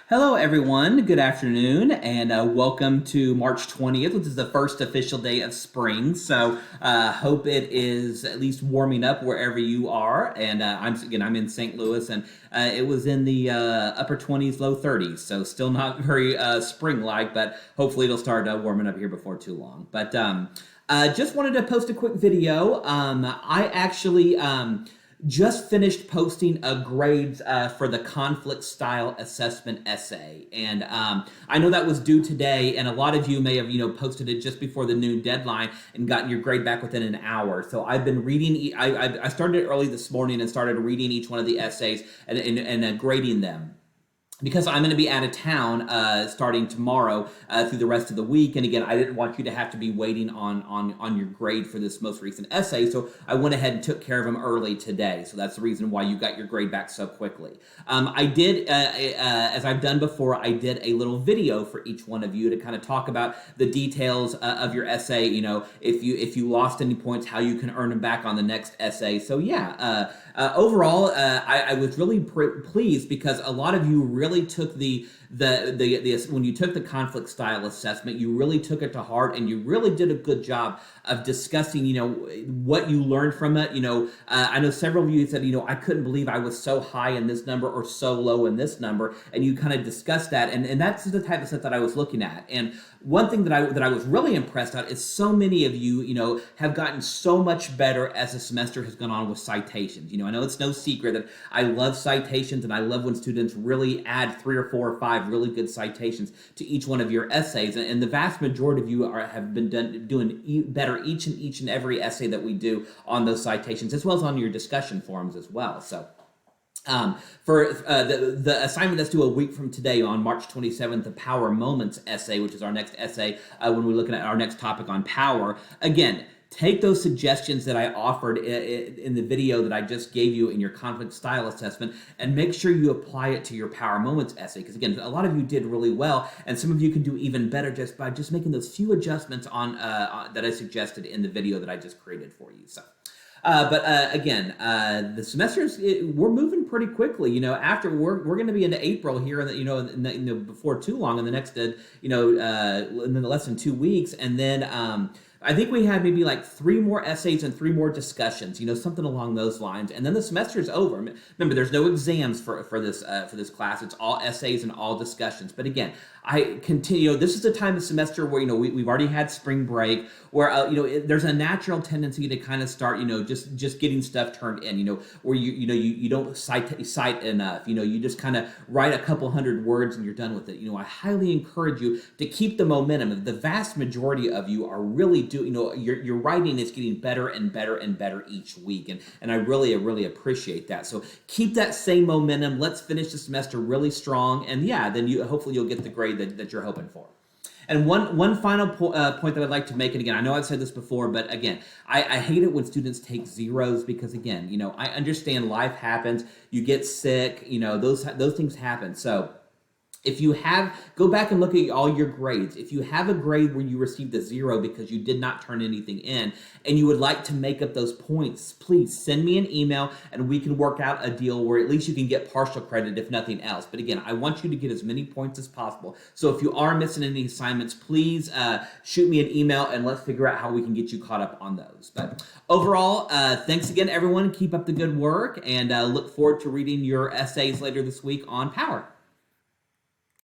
Hello, everyone. Good afternoon, and welcome to March 20th, which is the first official day of spring. So, hope it is at least warming up wherever you are. And I'm in St. Louis, and it was in the upper 20s, low 30s. So, still not very spring-like, but hopefully it'll start warming up here before too long. But just wanted to post a quick video. I actually just finished posting a grades for the conflict style assessment essay, and I know that was due today, and a lot of you may have posted it just before the noon deadline and gotten your grade back within an hour. So I've been reading. I started early this morning and started reading each one of the essays and grading them, because I'm going to be out of town starting tomorrow through the rest of the week. And again, I didn't want you to have to be waiting on your grade for this most recent essay, so I went ahead and took care of them early today. So that's the reason why you got your grade back so quickly. I did, as I've done before, I did a little video for each one of you to kind of talk about the details of your essay. If you lost any points, how you can earn them back on the next essay. So yeah, overall, I was really pleased, because a lot of you really took the when you took the conflict style assessment, you really took it to heart, and you really did a good job of discussing, what you learned from it. I know several of you said, I couldn't believe I was so high in this number or so low in this number, and you kind of discussed that, and that's the type of stuff that I was looking at. And one thing that I was really impressed at is so many of you, have gotten so much better as the semester has gone on with citations. I know it's no secret that I love citations, and I love when students really add 3 or 4 or 5 really good citations to each one of your essays, and the vast majority of you have been doing better each and every essay that we do on those citations, as well as on your discussion forums as well. So for the assignment that's due a week from today, on March 27th, the Power Moments essay, which is our next essay when we're looking at our next topic on power. Again, take those suggestions that I offered in the video that I just gave you in your conflict style assessment, and make sure you apply it to your Power Moments essay. Because again, a lot of you did really well, and some of you can do even better just by making those few adjustments on that I suggested in the video that I just created for you. So. Again, the semesters, we're moving pretty quickly. After we're going to be into April here, before too long, in the next, in less than 2 weeks, and then I think we have maybe like 3 more essays and 3 more discussions, something along those lines, and then the semester is over. Remember, there's no exams for this class. It's all essays and all discussions. But again, I continue. This is the time of semester where we've already had spring break, where there's a natural tendency to kind of start just getting stuff turned in. Where you don't cite enough. You just kind of write a couple hundred words and you're done with it. I highly encourage you to keep the momentum. The vast majority of you are really your writing is getting better and better and better each week, and I really appreciate that. So keep that same momentum. Let's finish the semester really strong, and yeah, then hopefully you'll get the grade that you're hoping for. And one final point that I'd like to make, and again, I know I've said this before, but again, I hate it when students take zeros, because again, I understand life happens, you get sick, those things happen. So if you go back and look at all your grades. If you have a grade where you received a 0 because you did not turn anything in, and you would like to make up those points, please send me an email, and we can work out a deal where at least you can get partial credit, if nothing else. But again, I want you to get as many points as possible. So if you are missing any assignments, please shoot me an email, and let's figure out how we can get you caught up on those. But overall, thanks again, everyone. Keep up the good work, and look forward to reading your essays later this week on Power.